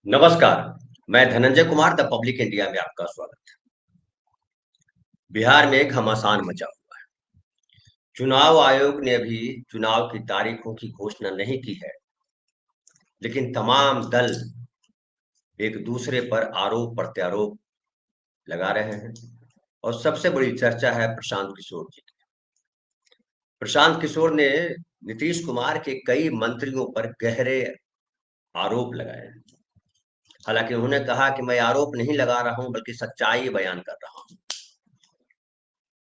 नमस्कार। मैं Dhananjay Kumar the public India में आपका स्वागत। बिहार में घमासान मचा हुआ है। चुनाव आयोग ने अभी चुनाव की तारीखों की घोषणा नहीं की है, लेकिन तमाम दल एक दूसरे पर आरोप प्रत्यारोप लगा रहे हैं। और सबसे बड़ी चर्चा है प्रशांत किशोर जी की। प्रशांत किशोर ने नीतीश कुमार के कई मंत्रियों पर गहरे आरोप लगाए हैं। हालांकि उन्होंने कहा कि मैं आरोप नहीं लगा रहा हूं, बल्कि सच्चाई बयान कर रहा हूं।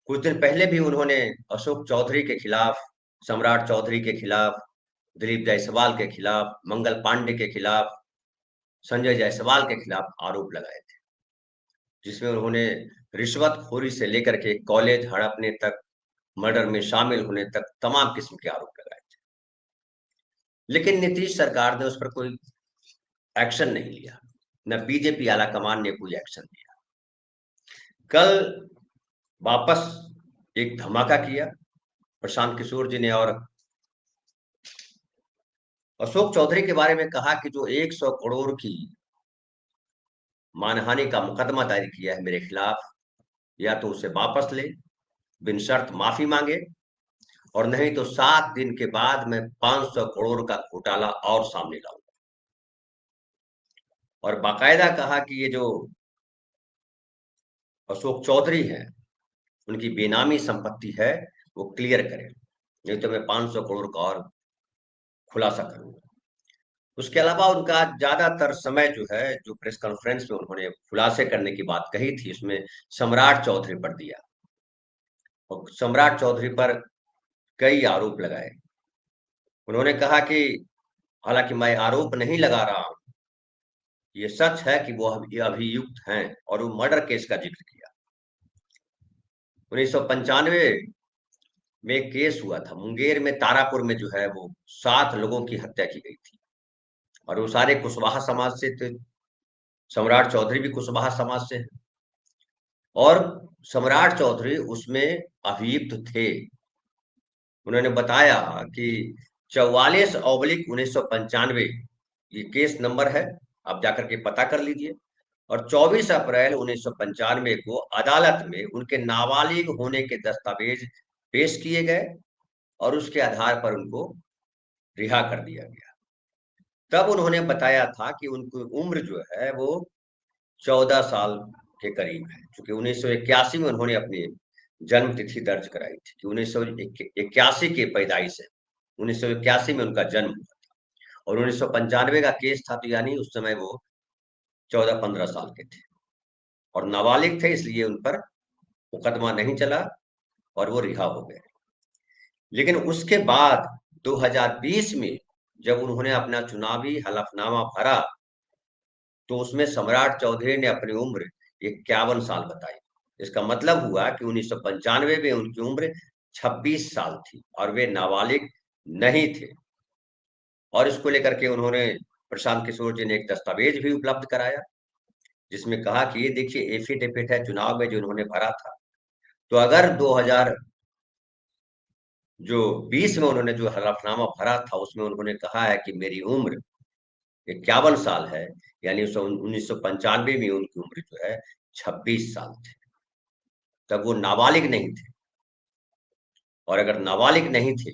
कुछ दिन पहले भी उन्होंने अशोक चौधरी के खिलाफ, सम्राट चौधरी के खिलाफ, दिलीप जायसवाल के खिलाफ, मंगल पांडे के खिलाफ, संजय जायसवाल के खिलाफ आरोप लगाए थे, जिसमें उन्होंने रिश्वतखोरी से लेकर के कॉलेज हड़पने तक, मर्डर में शामिल होने तक तमाम किस्म के आरोप लगाए थे। लेकिन नीतीश सरकार ने उस पर कोई एक्शन नहीं लिया। न बीजेपी आला कमान ने कोई एक्शन लिया। कल वापस एक धमाका किया प्रशांत किशोर जी ने, और अशोक चौधरी के बारे में कहा कि जो 100 करोड़ की मानहानि का मुकदमा दायर किया है मेरे खिलाफ, या तो उसे वापस ले, बिन शर्त माफी मांगे, और नहीं तो 7 दिन के बाद मैं 500 करोड़ का घोटाला और सामने लाऊंगा। और बाकायदा कहा कि ये जो अशोक चौधरी हैं, उनकी बेनामी संपत्ति है, वो क्लियर करें, नहीं तो मैं 500 करोड़ का और खुलासा करूंगा। उसके अलावा उनका ज्यादातर समय जो है, जो प्रेस कॉन्फ्रेंस में उन्होंने खुलासे करने की बात कही थी, उसमें सम्राट चौधरी पर दिया, और सम्राट चौधरी पर कई आरोप लगाए। उन्होंने कहा कि हालांकि मैं आरोप नहीं लगा रहा हूं, ये सच है कि वो अभियुक्त हैं, और वो मर्डर केस का जिक्र किया। 1995 में एक केस हुआ था मुंगेर में, तारापुर में जो है वो 7 लोगों की हत्या की गई थी, और वो सारे कुशवाहा समाज से थे। सम्राट चौधरी भी कुशवाहा समाज से है, और सम्राट चौधरी उसमें अभियुक्त थे। उन्होंने बताया कि 44/1995 ये केस नंबर है, आप जाकर के पता कर लीजिए। और 24 अप्रैल 1995 को अदालत में उनके नाबालिग होने के दस्तावेज पेश किए गए, और उसके आधार पर उनको रिहा कर दिया गया। तब उन्होंने बताया था कि उनकी उम्र जो है वो 14 साल के करीब है, क्योंकि 1981 में उन्होंने अपनी जन्म तिथि दर्ज कराई थी कि 1981 के पैदाइश है। 1981 में उनका जन्म हुआ था, और 1995 का केस था, तो यानी उस समय वो 14-15 साल के थे, और नाबालिग थे, इसलिए उन पर मुकदमा नहीं चला, और वो रिहा हो गए। लेकिन उसके बाद 2020 में जब उन्होंने अपना चुनावी हलफनामा भरा, तो उसमें सम्राट चौधरी ने अपनी उम्र 51 साल बताई। इसका मतलब हुआ कि 1995 में उनकी उम्र 26 साल थी, और वे नाबालिग नहीं थे। और इसको लेकर के उन्होंने, प्रशांत किशोर जी ने एक दस्तावेज भी उपलब्ध कराया, जिसमें कहा कि ये देखिए एफिडेविट है चुनाव में जो उन्होंने भरा था। तो अगर 2000 जो 20 में उन्होंने जो हलफनामा भरा था, उसमें उन्होंने कहा है कि मेरी उम्र 51 साल है, यानी 1995 में उनकी उम्र जो है 26 साल थी। तब वो नाबालिग नहीं थे, और अगर नाबालिग नहीं थे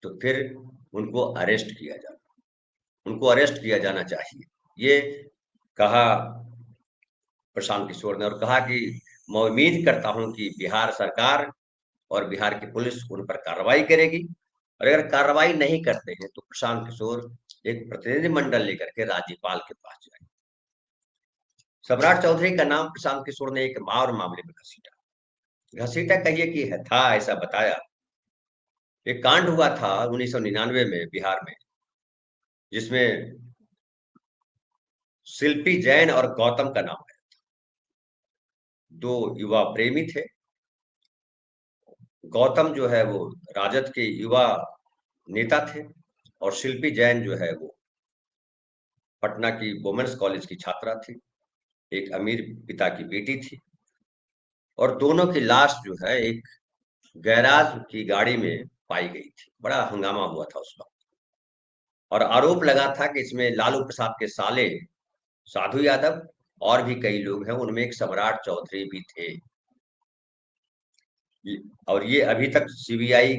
तो फिर उनको अरेस्ट किया जाना, उनको अरेस्ट किया जाना चाहिए, ये कहा प्रशांत किशोर ने। और कहा कि मैं उम्मीद करता हूं कि बिहार सरकार और बिहार की पुलिस उन पर कार्रवाई करेगी, और अगर कार्रवाई नहीं करते हैं तो प्रशांत किशोर एक प्रतिनिधिमंडल लेकर के राज्यपाल के पास जाएंगे। सम्राट चौधरी का नाम प्रशांत किशोर ने एक और मामले में घसीटा, घसीटा कहिए कि है था, ऐसा बताया। एक कांड हुआ था 1999 में बिहार में, जिसमें शिल्पी जैन और गौतम का नाम है। दो युवा प्रेमी थे। गौतम जो है वो राजद के युवा नेता थे, और शिल्पी जैन जो है वो पटना की वुमेन्स कॉलेज की छात्रा थी, एक अमीर पिता की बेटी थी। और दोनों की लाश जो है एक गैराज की गाड़ी में पाई गई थी। बड़ा हंगामा हुआ था उस वक्त। और आरोप लगा था कि इसमें लालू प्रसाद के साले साधु यादव और भी कई लोग हैं, उनमें एक सम्राट चौधरी भी थे। और ये अभी तक सीबीआई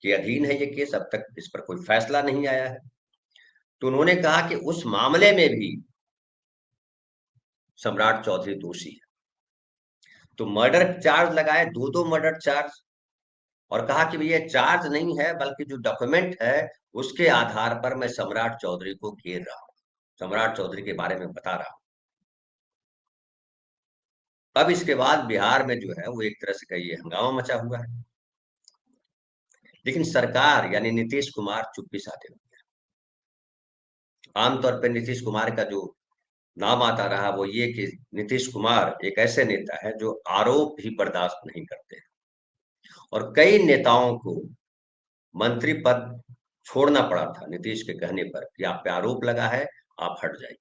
के अधीन है ये केस, अब तक इस पर कोई फैसला नहीं आया है। तो उन्होंने कहा कि उस मामले में भी सम्राट चौधरी दोषी है। तो मर्डर चार्ज लगाए, दो दो मर्डर चार्ज, और कहा कि ये चार्ज नहीं है बल्कि जो डॉक्यूमेंट है उसके आधार पर मैं सम्राट चौधरी को घेर रहा हूं, सम्राट चौधरी के बारे में बता रहा हूं। अब इसके बाद बिहार में जो है वो एक तरह से कहिए हंगामा मचा हुआ है, लेकिन सरकार यानी नीतीश कुमार चुप्पी साधे हुए। आमतौर पर नीतीश कुमार का जो नाम आता रहा वो ये कि नीतीश कुमार एक ऐसे नेता है जो आरोप भी बर्दाश्त नहीं करते हैं, और कई नेताओं को मंत्री पद छोड़ना पड़ा था नीतीश के कहने पर कि आप पे आरोप लगा है, आप हट जाइए।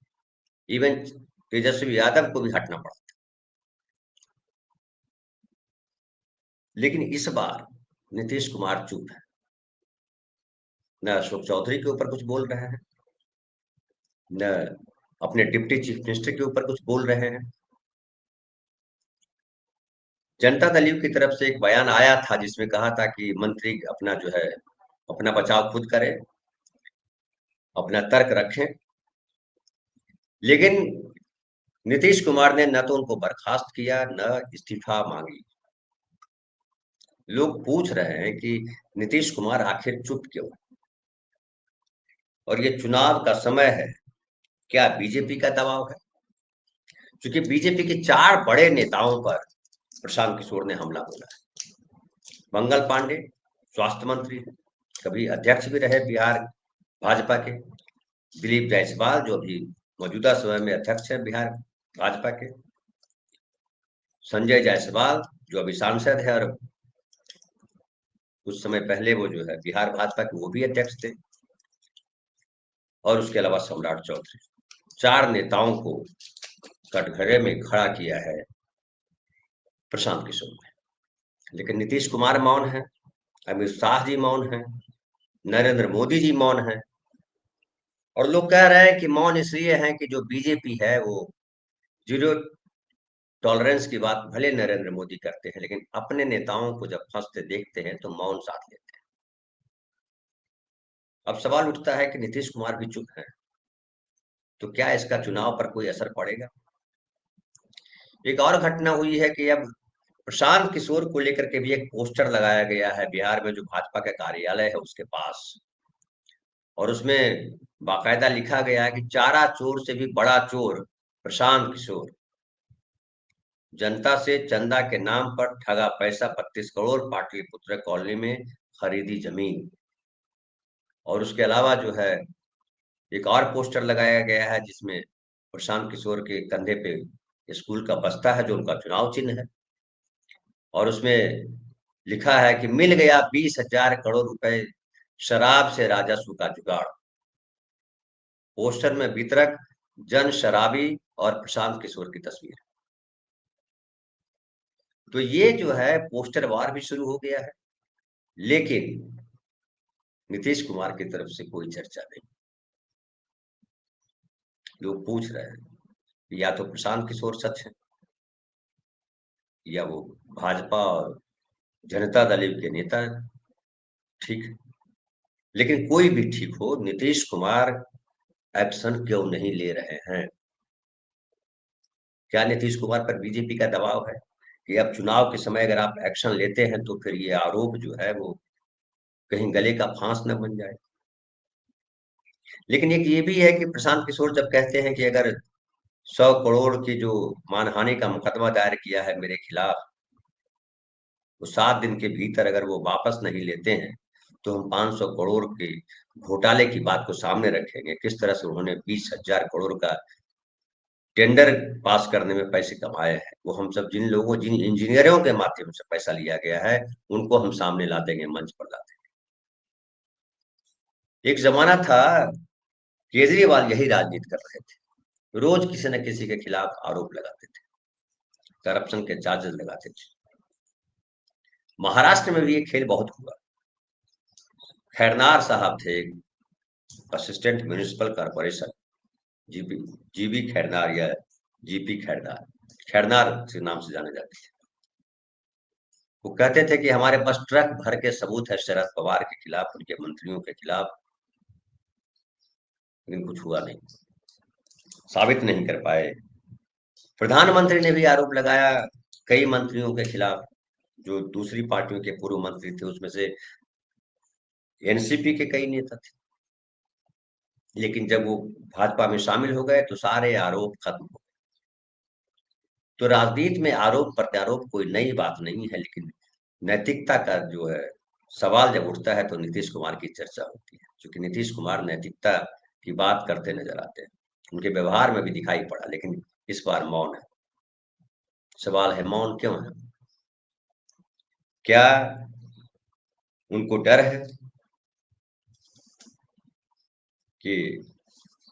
इवन तेजस्वी यादव को भी हटना पड़ा। लेकिन इस बार नीतीश कुमार चुप है, न अशोक चौधरी के ऊपर कुछ बोल रहे हैं, न अपने डिप्टी चीफ मिनिस्टर के ऊपर कुछ बोल रहे हैं। जनता दल यू की तरफ से एक बयान आया था जिसमें कहा था कि मंत्री अपना जो है अपना बचाव खुद करें, अपना तर्क रखें। लेकिन नीतीश कुमार ने न तो उनको बर्खास्त किया न इस्तीफा मांगी। लोग पूछ रहे हैं कि नीतीश कुमार आखिर चुप क्यों? और ये चुनाव का समय है, क्या बीजेपी का दबाव है? क्योंकि बीजेपी के चार बड़े नेताओं पर प्रशांत किशोर ने हमला बोला है। मंगल पांडे स्वास्थ्य मंत्री, कभी अध्यक्ष भी रहे बिहार भाजपा के। दिलीप जायसवाल जो अभी मौजूदा समय में अध्यक्ष है बिहार भाजपा के। संजय जायसवाल जो अभी सांसद है, और कुछ समय पहले वो जो है बिहार भाजपा के वो भी अध्यक्ष थे। और उसके अलावा सम्राट चौधरी, चार नेताओं को कटघरे में खड़ा किया है प्रशांत किशोर ने। लेकिन नीतीश कुमार मौन है, अमित शाह जी मौन है, नरेंद्र मोदी जी मौन है। और लोग कह रहे हैं कि मौन इसलिए है कि जो बीजेपी है वो जीरो टॉलरेंस की बात भले नरेंद्र मोदी करते हैं, लेकिन अपने नेताओं को जब फंसते देखते हैं तो मौन साध लेते हैं। अब सवाल उठता है कि नीतीश कुमार भी चुप है, तो क्या इसका चुनाव पर कोई असर पड़ेगा? एक और घटना हुई है कि अब प्रशांत किशोर को लेकर के भी एक पोस्टर लगाया गया है बिहार में, जो भाजपा का कार्यालय है उसके पास। और उसमें बाकायदा लिखा गया है कि चारा चोर से भी बड़ा चोर प्रशांत किशोर, जनता से चंदा के नाम पर ठगा पैसा 32 करोड़, पाटलिपुत्र कॉलोनी में खरीदी जमीन। और उसके अलावा जो है एक और पोस्टर लगाया गया है जिसमें प्रशांत किशोर के कंधे पे स्कूल का बस्ता है जो उनका चुनाव चिन्ह है। और उसमें लिखा है कि मिल गया 20,000 करोड़ रुपए, शराब से राजस्व का जुगाड़। पोस्टर में वितरक जन शराबी और प्रशांत किशोर की तस्वीर। तो ये जो है पोस्टर वार भी शुरू हो गया है, लेकिन नीतीश कुमार की तरफ से कोई चर्चा नहीं। लोग पूछ रहे हैं या तो प्रशांत किशोर सच है, या वो भाजपा और जनता दल के नेता ठीक है। लेकिन कोई भी ठीक हो, नीतीश कुमार एक्शन क्यों नहीं ले रहे हैं? क्या नीतीश कुमार पर बीजेपी का दबाव है कि अब चुनाव के समय अगर आप एक्शन लेते हैं तो फिर ये आरोप जो है वो कहीं गले का फांस न बन जाए? लेकिन एक ये भी है कि प्रशांत किशोर जब कहते हैं कि अगर 100 करोड़ की जो मानहानि का मुकदमा दायर किया है मेरे खिलाफ, वो 7 दिन के भीतर अगर वो वापस नहीं लेते हैं तो हम 500 करोड़ के घोटाले की बात को सामने रखेंगे। किस तरह से उन्होंने 20,000 करोड़ का टेंडर पास करने में पैसे कमाए हैं, वो हम सब जिन लोगों, जिन इंजीनियरों के माध्यम से पैसा लिया गया है, उनको हम सामने ला देंगे, मंच पर ला देंगे। एक जमाना था केजरीवाल यही राजनीति कर रहे थे, रोज किसी न किसी के खिलाफ आरोप लगाते थे, करप्शन के चार्जेस लगाते थे। महाराष्ट्र में भी ये खेल बहुत हुआ। खैरनार साहब थे, assistant municipal corporation, GP, GB Khairnar या जीपी खैरनार, खैरनार से नाम से जाने जाते थे। वो कहते थे कि हमारे पास ट्रक भर के सबूत है शरद पवार के खिलाफ, उनके मंत्रियों के खिलाफ, लेकिन कुछ हुआ नहीं, साबित नहीं कर पाए। प्रधानमंत्री ने भी आरोप लगाया कई मंत्रियों के खिलाफ, जो दूसरी पार्टियों के पूर्व मंत्री थे, उसमें से एनसीपी के कई नेता थे। लेकिन जब वो भाजपा में शामिल हो गए तो सारे आरोप खत्म हो गए। तो राजनीति में आरोप प्रत्यारोप कोई नई बात नहीं है, लेकिन नैतिकता का जो है सवाल जब उठता है तो नीतीश कुमार की चर्चा होती है, क्योंकि नीतीश कुमार नैतिकता की बात करते नजर आते हैं। उनके व्यवहार में भी दिखाई पड़ा, लेकिन इस बार मौन है। सवाल है मौन क्यों है? क्या उनको डर है कि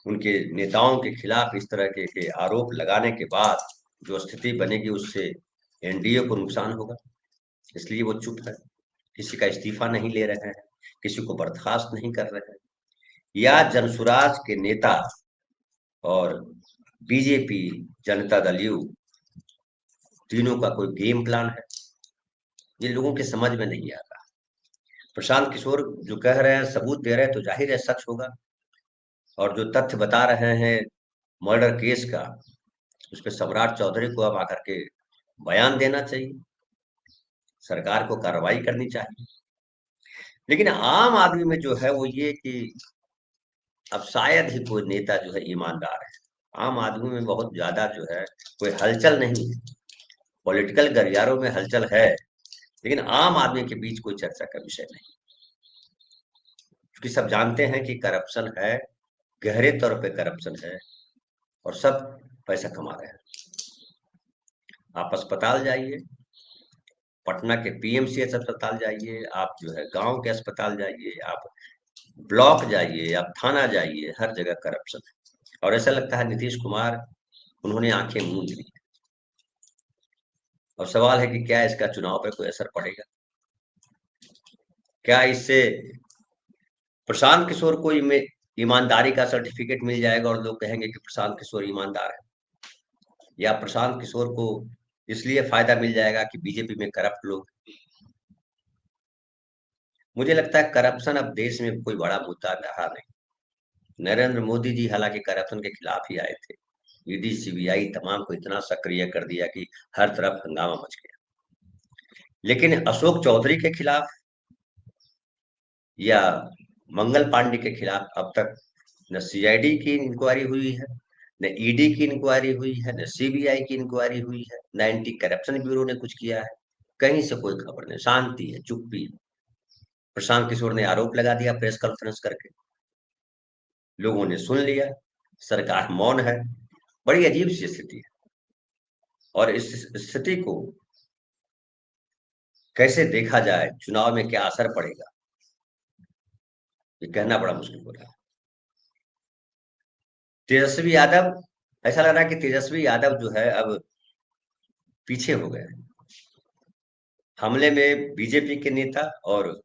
उनके नेताओं के खिलाफ इस तरह के आरोप लगाने के बाद जो स्थिति बनेगी उससे एनडीए को नुकसान होगा, इसलिए वो चुप है, किसी का इस्तीफा नहीं ले रहे हैं, किसी को बर्खास्त नहीं कर रहे हैं? या जनसुराज के नेता और बीजेपी, जनता दल यू, तीनों का कोई गेम प्लान है? ये लोगों के समझ में नहीं आ रहा। प्रशांत किशोर जो कह रहे हैं, सबूत दे रहे हैं, तो जाहिर है सच होगा। और जो तथ्य बता रहे हैं मर्डर केस का, उस पे सम्राट चौधरी को अब आकर के बयान देना चाहिए, सरकार को कार्रवाई करनी चाहिए। लेकिन आम आदमी में जो है वो ये कि अब शायद ही कोई नेता जो है ईमानदार है। आम आदमी में बहुत ज्यादा जो है कोई हलचल नहीं है। पॉलिटिकल गलियारों में हलचल है, लेकिन आम आदमी के बीच कोई चर्चा का विषय नहीं, क्योंकि सब जानते हैं कि करप्शन है, गहरे तौर पे करप्शन है, और सब पैसा कमा रहे हैं। आप अस्पताल जाइए, पटना के पीएमसीएच अस्पताल जाइए, आप जो है गांव के अस्पताल जाइए, आप ब्लॉक जाइए, आप थाना जाइए, हर जगह करप्शन है। और ऐसा लगता है नीतीश कुमार, उन्होंने आंखें मूंद ली। और सवाल है कि क्या इसका चुनाव पे कोई असर पड़ेगा? क्या इससे प्रशांत किशोर को ईमानदारी का सर्टिफिकेट मिल जाएगा और लोग कहेंगे कि प्रशांत किशोर ईमानदार है? या प्रशांत किशोर को इसलिए फायदा मिल जाएगा कि बीजेपी में करप्ट लोग? मुझे लगता है करप्शन अब देश में कोई बड़ा मुद्दा रहा नहीं। नरेंद्र मोदी जी हालांकि करप्शन के खिलाफ ही आए थे, ईडी सीबीआई तमाम को इतना सक्रिय कर दिया कि हर तरफ हंगामा मच गया। लेकिन अशोक चौधरी के खिलाफ या मंगल पांडे के खिलाफ अब तक न सीआईडी की इंक्वायरी हुई है, न ईडी की इंक्वायरी हुई है, न सीबीआई की इंक्वायरी हुई है, न एंटी करप्शन ब्यूरो ने कुछ किया है। कहीं से कोई खबर नहीं, शांति है, चुप्पी है। प्रशांत किशोर ने आरोप लगा दिया प्रेस कॉन्फ्रेंस करके, लोगों ने सुन लिया, सरकार मौन है। बड़ी अजीब सी स्थिति है, और इस स्थिति को कैसे देखा जाए, चुनाव में क्या असर पड़ेगा, ये कहना बड़ा मुश्किल हो रहा है। तेजस्वी यादव, ऐसा लग रहा है कि तेजस्वी यादव जो है अब पीछे हो गए हैं। हमले में बीजेपी के नेता और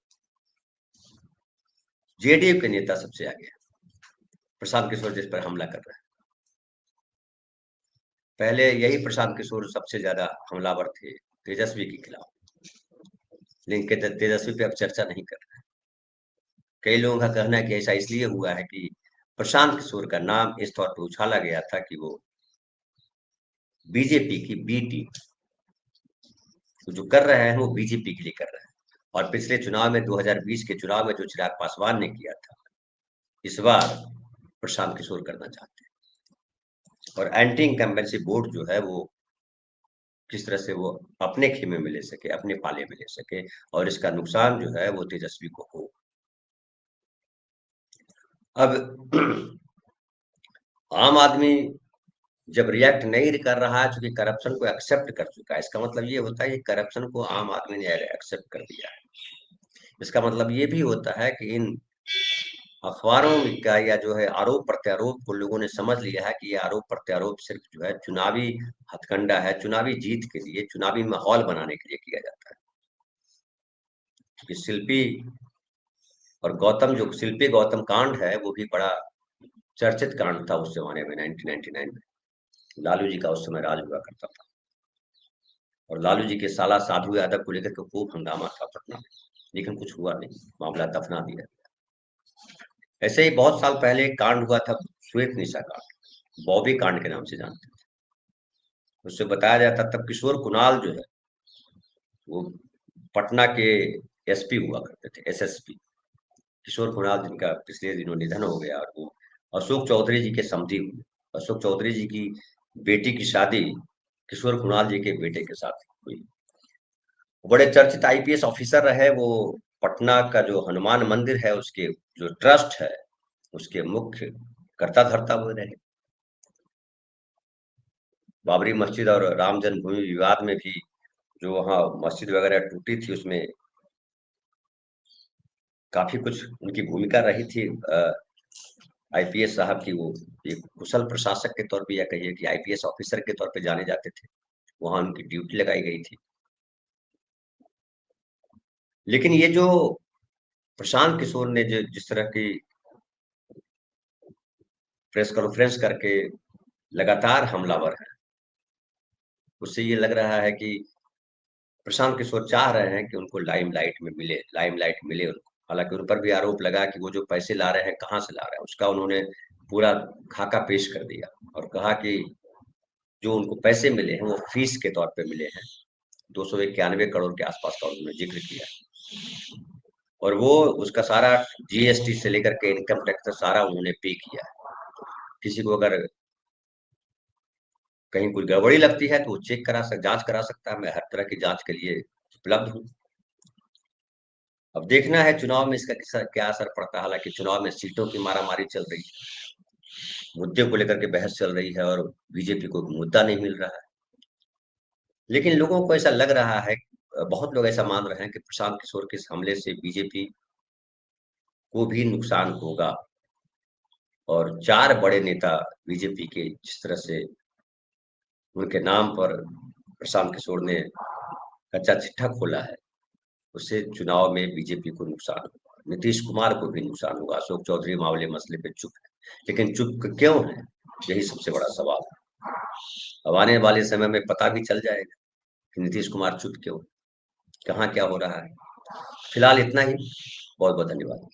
जेडीयू के नेता सबसे आगे हैं। प्रशांत किशोर जिस पर हमला कर रहे हैं, पहले यही प्रशांत किशोर सबसे ज्यादा हमलावर थे तेजस्वी के खिलाफ, लेकिन तेजस्वी पे अब चर्चा नहीं कर रहे हैं। कई लोगों का कहना है कि ऐसा इसलिए हुआ है कि प्रशांत किशोर का नाम इस तौर पर उछाला गया था कि वो बीजेपी की बी टीम, तो जो कर रहे हैं वो बीजेपी के लिए कर रहे हैं। और पिछले चुनाव में 2020 के चुनाव में जो चिराग पासवान ने किया था, इस बार प्रशांत किशोर करना चाहते हैं। और एंटी इनकम्बेंसी वोट जो है वो किस तरह से वो अपने खेमे में ले सके, अपने पाले में ले सके, और इसका नुकसान जो है वो तेजस्वी को हो। अब आम आदमी जब रिएक्ट नहीं कर रहा है, चूंकि करप्शन को एक्सेप्ट कर चुका है, इसका मतलब ये होता है कि करप्शन को आम आदमी ने एक्सेप्ट कर लिया है। इसका मतलब ये भी होता है कि इन अखबारों का या जो है आरोप प्रत्यारोप को लोगों ने समझ लिया है कि ये आरोप प्रत्यारोप सिर्फ जो है चुनावी हथकंडा है, चुनावी जीत के लिए, चुनावी माहौल बनाने के लिए किया जाता है। क्योंकि शिल्पी और गौतम जो शिल्पी गौतम कांड है वो भी बड़ा चर्चित कांड था उस जमाने में 1999 में। लालू जी का उस समय राज हुआ करता था और लालू जी के साला साधु यादव को लेकर के खूब हंगामा था पटना में, लेकिन कुछ हुआ नहीं, मामला दफना दिया। ऐसे ही बहुत साल पहले एक कांड हुआ था, श्वेत निशा कांड, बॉबी कांड के नाम से जानते थे। उससे बताया जाता तब किशोर कुणाल जो है वो पटना के एसपी हुआ करते थे, एसएसपी किशोर कुणाल, जिनका पिछले दिनों निधन हो गया, और वो अशोक चौधरी जी के समधी हुए। अशोक चौधरी जी की बेटी की शादी किशोर कुणाल जी के बेटे के साथ हुई। बड़े चर्चित आईपीएस ऑफिसर रहे वो। पटना का जो हनुमान मंदिर है उसके जो ट्रस्ट है उसके मुख्य कर्ता धर्ता हुए रहे। बाबरी मस्जिद और राम जन्मभूमि विवाद में भी जो वहाँ मस्जिद वगैरह टूटी थी उसमें काफी कुछ उनकी भूमिका रही थी। आईपीएस साहब की वो एक कुशल प्रशासक के तौर पे या कहिए कि आईपीएस ऑफिसर के तौर पे जाने जाते थे। वहां उनकी ड्यूटी लगाई गई थी। लेकिन ये जो प्रशांत किशोर ने जो जिस तरह की प्रेस कॉन्फ्रेंस करके लगातार हमलावर है, उससे ये लग रहा है कि प्रशांत किशोर चाह रहे हैं कि उनको लाइमलाइट मिले उनको। हालांकि उन पर भी आरोप लगा कि वो जो पैसे ला रहे हैं कहाँ से ला रहे हैं, उसका उन्होंने पूरा खाका पेश कर दिया और कहा कि जो उनको पैसे मिले हैं वो फीस के तौर पे मिले हैं। 291 करोड़ के आसपास का उन्होंने जिक्र किया और वो उसका सारा जीएसटी से लेकर के इनकम टैक्स तक सारा उन्होंने पे किया है। किसी को अगर कहीं कोई गड़बड़ी लगती है तो वो जांच करा सकता है। मैं हर तरह की जांच के लिए उपलब्ध हूँ। अब देखना है चुनाव में इसका क्या असर पड़ता है। हालांकि चुनाव में सीटों की मारामारी चल रही है, मुद्दे को लेकर के बहस चल रही है और बीजेपी को मुद्दा नहीं मिल रहा है। लेकिन लोगों को ऐसा लग रहा है, बहुत लोग ऐसा मान रहे हैं कि प्रशांत किशोर के इस हमले से बीजेपी को भी नुकसान होगा और चार बड़े नेता बीजेपी के जिस तरह से उनके नाम पर प्रशांत किशोर ने कच्चा चिट्ठा खोला है, उससे चुनाव में बीजेपी को नुकसान होगा, नीतीश कुमार को भी नुकसान होगा। अशोक चौधरी मामले मसले पे चुप है, लेकिन क्यों है, यही सबसे बड़ा सवाल है। अब आने वाले समय में पता भी चल जाएगा कि नीतीश कुमार चुप क्यों, कहाँ क्या हो रहा है। फिलहाल इतना ही। बहुत बहुत धन्यवाद।